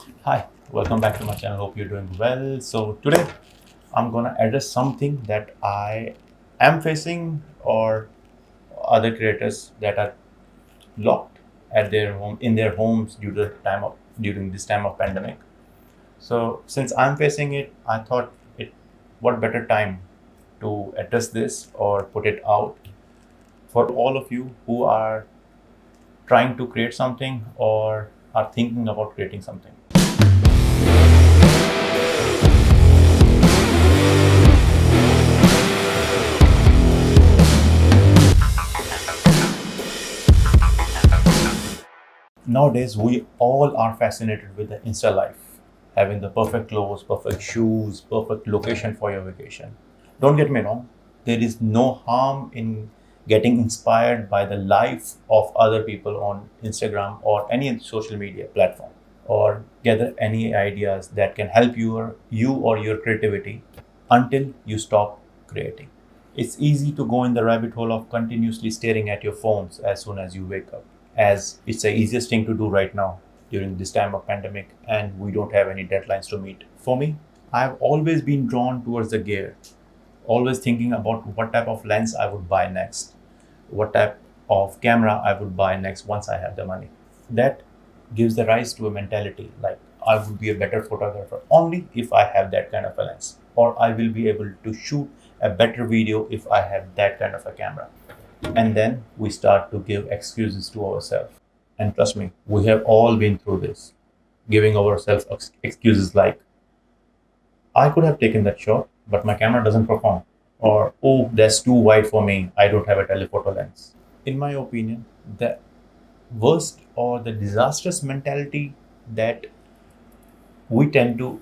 Hi, welcome back to my channel. Hope you're doing well. So today I'm gonna address something that I am facing or other creators that are locked at their home in their homes during this time of pandemic. So since I'm facing it, I thought it what better time to address this or put it out for all of you who are trying to create something or are thinking about creating something. Nowadays, we all are fascinated with the Insta life, having the perfect clothes, perfect shoes, perfect location for your vacation. Don't get me wrong, there is no harm in getting inspired by the life of other people on Instagram or any social media platform, or gather any ideas that can help you or your creativity until you stop creating. It's easy to go in the rabbit hole of continuously staring at your phones as soon as you wake up, as it's the easiest thing to do right now during this time of pandemic and we don't have any deadlines to meet. For me, I've always been drawn towards the gear, always thinking about what type of lens I would buy next, what type of camera I would buy next once I have the money. That gives the rise to a mentality like I would be a better photographer only if I have that kind of a lens, or I will be able to shoot a better video if I have that kind of a camera. And then we start to give excuses to ourselves. And trust me, we have all been through this, giving ourselves excuses like, I could have taken that shot, but my camera doesn't perform. Or, oh, that's too wide for me, I don't have a telephoto lens. In my opinion, the worst or the disastrous mentality that we tend to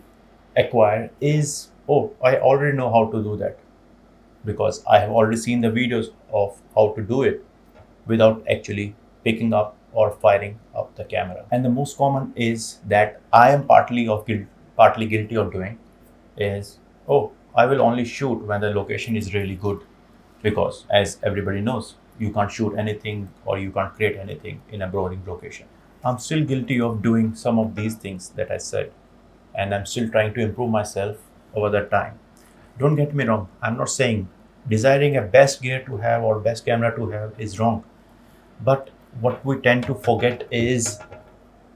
acquire is, oh, I already know how to do that because I have already seen the videos of how to do it without actually picking up or firing up the camera. And the most common is that I am partly guilty of doing is, oh, I will only shoot when the location is really good because, as everybody knows, you can't shoot anything or you can't create anything in a boring location. I'm still guilty of doing some of these things that I said, and I'm still trying to improve myself over that time. Don't get me wrong, I'm not saying desiring a best gear to have or best camera to have is wrong. But what we tend to forget is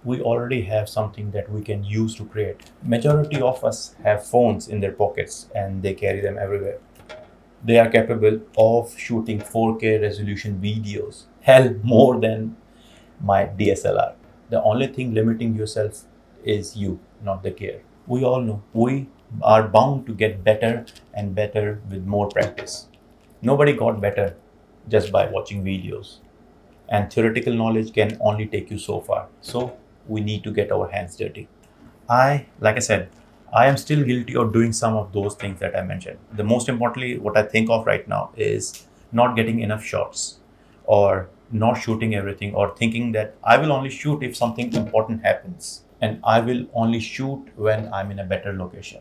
we already have something that we can use to create. Majority of us have phones in their pockets and they carry them everywhere. They are capable of shooting 4K resolution videos, hell, more than my DSLR. The only thing limiting yourself is you, not the gear. We all know we are bound to get better and better with more practice. Nobody got better just by watching videos, and theoretical knowledge can only take you so far. So we need to get our hands dirty. Like I said, I am still guilty of doing some of those things that I mentioned. The most importantly, what I think of right now is not getting enough shots or not shooting everything or thinking that I will only shoot if something important happens and I will only shoot when I'm in a better location.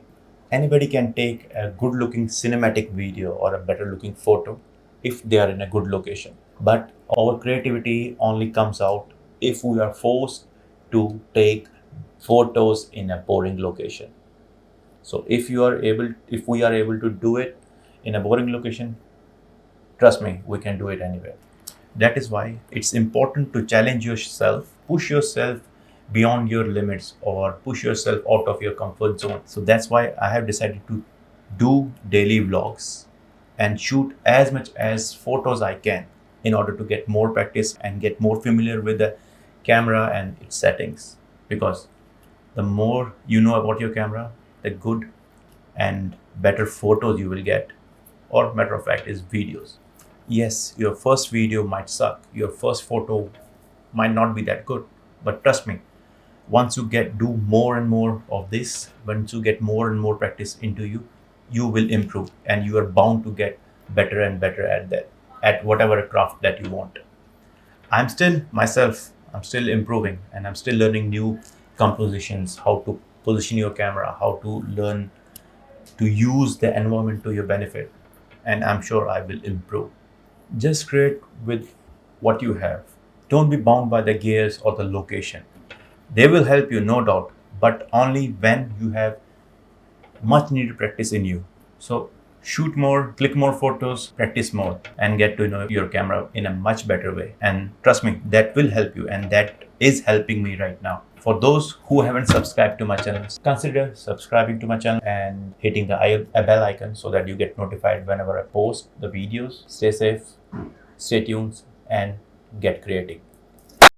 Anybody can take a good looking cinematic video or a better looking photo if they are in a good location. But our creativity only comes out if we are forced to take photos in a boring location. So if we are able to do it in a boring location, trust me, we can do it anywhere. That is why it's important to challenge yourself, push yourself beyond your limits or push yourself out of your comfort zone. So that's why I have decided to do daily vlogs and shoot as much as photos I can in order to get more practice and get more familiar with the camera and its settings. Because the more you know about your camera, the good and better photos you will get, or matter of fact is videos. Yes, your first video might suck, your first photo might not be that good, but trust me, once you get do more and more of this, once you get more and more practice into you, you will improve and you are bound to get better and better at that, at whatever craft that you want. I'm still myself, I'm still improving and I'm still learning new compositions, how to position your camera, how to learn to use the environment to your benefit, and I'm sure I will improve. Just create with what you have. Don't be bound by the gears or the location. They will help you, no doubt, but only when you have much needed practice in you. So shoot more, click more photos, practice more, and get to know your camera in a much better way. And trust me, that will help you, and that is helping me right now. For those who haven't subscribed to my channel, consider subscribing to my channel and hitting the bell icon so that you get notified whenever I post the videos. Stay safe, stay tuned, and get creating.